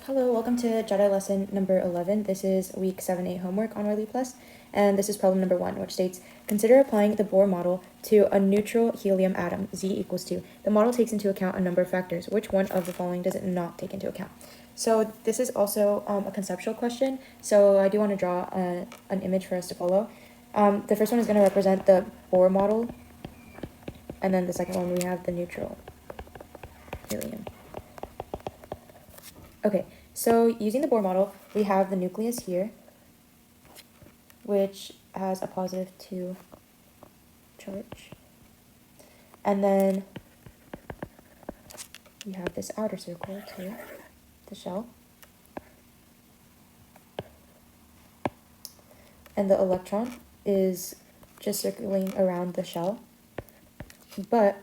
Hello, welcome to Jedi lesson number 11. This is week 7-8 homework on Wiley Plus, and this is problem number 1, which states, consider applying the Bohr model to a neutral helium atom, Z equals 2. The model takes into account a number of factors. Which one of the following does it not take into account? So this is also a conceptual question, so I do want to draw an image for us to follow. The first one is going to represent the Bohr model, and then the second one we have the neutral helium. Okay, so using the Bohr model, we have the nucleus here, which has a positive 2 charge. And then we have this outer circle too, the shell. And the electron is just circling around the shell. But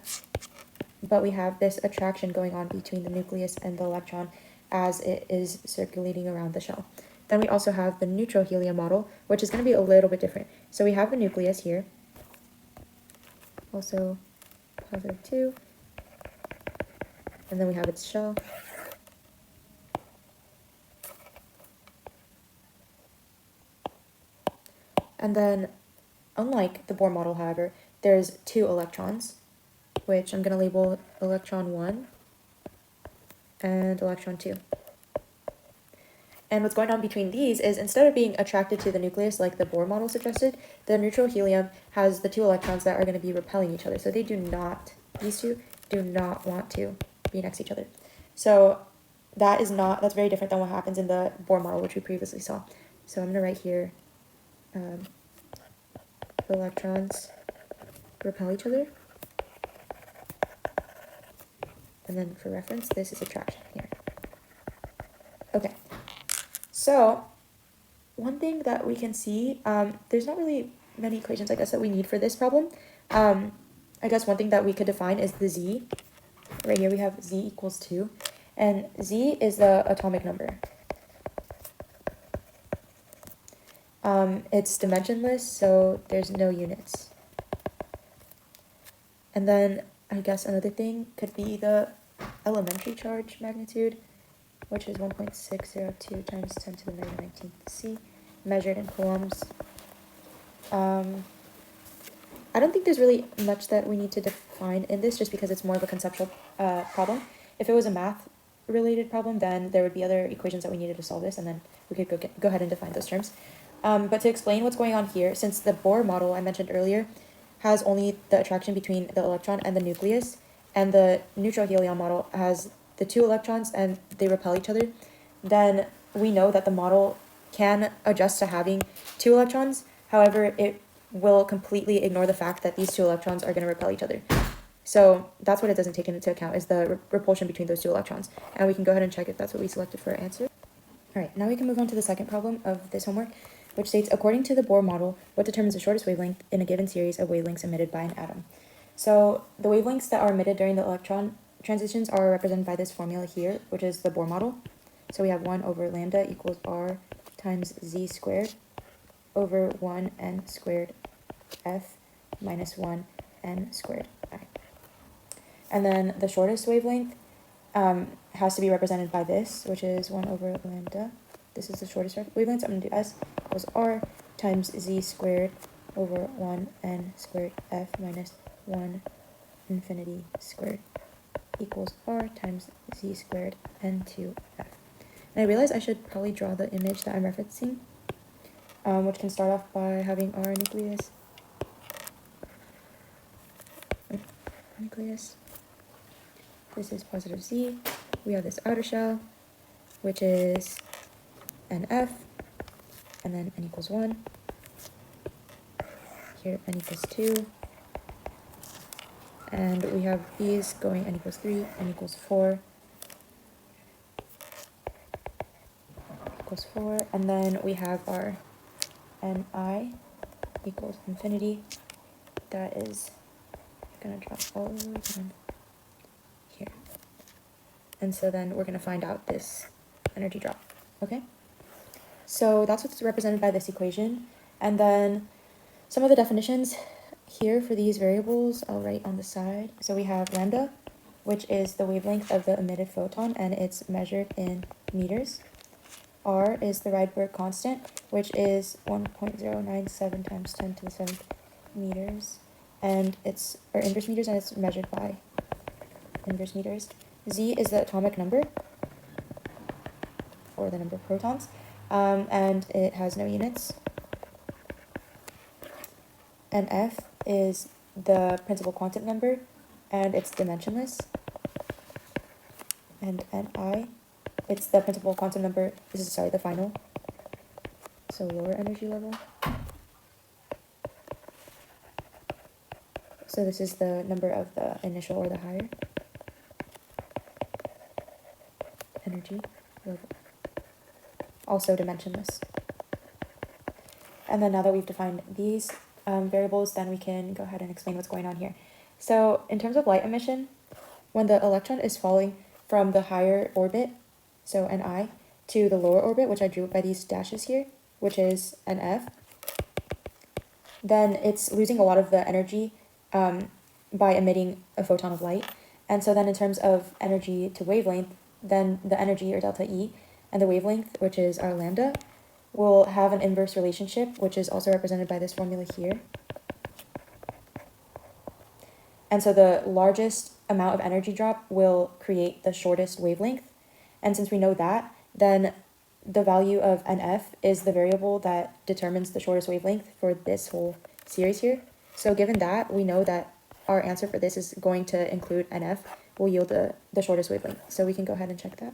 we have this attraction going on between the nucleus and the electron as it is circulating around the shell. Then we also have the neutral helium model, which is going to be a little bit different. So we have the nucleus here, also positive 2, and then we have its shell. And then, unlike the Bohr model, however, there's 2 electrons, which I'm going to label electron 1 and electron 2. And what's going on between these is, instead of being attracted to the nucleus like the Bohr model suggested, the neutral helium has the 2 electrons that are going to be repelling each other. So these two do not want to be next to each other. So that's very different than what happens in the Bohr model, which we previously saw. So I'm going to write here, the electrons repel each other. And then for reference, this is attraction here. Okay. So one thing that we can see, there's not really many equations, I guess, that we need for this problem. I guess one thing that we could define is the Z. Right here we have Z equals 2. And Z is the atomic number. It's dimensionless, so there's no units. And then I guess another thing could be the elementary charge magnitude, which is 1.602 times 10 to the negative 19th C, measured in coulombs. I don't think there's really much that we need to define in this, just because it's more of a conceptual problem. If it was a math-related problem, then there would be other equations that we needed to solve this, and then we could go ahead and define those terms. But to explain what's going on here, since the Bohr model I mentioned earlier has only the attraction between the electron and the nucleus, and the neutral helium model has the 2 electrons and they repel each other, then we know that the model can adjust to having 2 electrons. However, it will completely ignore the fact that these 2 electrons are going to repel each other. So that's what it doesn't take into account, is the repulsion between those 2 electrons. And we can go ahead and check if that's what we selected for our answer. All right, now we can move on to the second problem of this homework, which states, according to the Bohr model, what determines the shortest wavelength in a given series of wavelengths emitted by an atom? So the wavelengths that are emitted during the electron transitions are represented by this formula here, which is the Bohr model. So we have 1 over lambda equals r times z squared over 1 n squared f minus 1 n squared I. And then the shortest wavelength has to be represented by this, which is 1 over lambda. This is the shortest wavelength, so I'm going to do s equals r times z squared over 1 n squared f minus 1 infinity squared equals r times z squared n2 f. And I realize I should probably draw the image that I'm referencing, which can start off by having our nucleus. This is positive z. We have this outer shell, which is nf, and then n equals 1. Here n equals 2. And we have these going n equals 3, n equals 4, equals 4, and then we have our ni equals infinity. That is going to drop all the way down here. And so then we're going to find out this energy drop, okay? So that's what's represented by this equation. And then some of the definitions here for these variables I'll write on the side. So we have lambda, which is the wavelength of the emitted photon, and it's measured in meters. R is the Rydberg constant, which is 1.097 times 10 to the 7th meters, and it's, or inverse meters, and it's measured by inverse meters. Z is the atomic number, or the number of protons, and it has no units. And F is the principal quantum number, and it's dimensionless. And Ni, it's the principal quantum number, this is, sorry, the final, so lower energy level. So this is the number of the initial or the higher energy level. Also dimensionless. And then now that we've defined these variables, then we can go ahead and explain what's going on here. So in terms of light emission, when the electron is falling from the higher orbit, so Ni, to the lower orbit, which I drew by these dashes here, which is Nf, then it's losing a lot of the energy by emitting a photon of light. And so then in terms of energy to wavelength, then the energy, or delta E, and the wavelength, which is our lambda, will have an inverse relationship, which is also represented by this formula here. And so the largest amount of energy drop will create the shortest wavelength. And since we know that, then the value of Nf is the variable that determines the shortest wavelength for this whole series here. So given that, we know that our answer for this is going to include Nf, will yield the shortest wavelength. So we can go ahead and check that.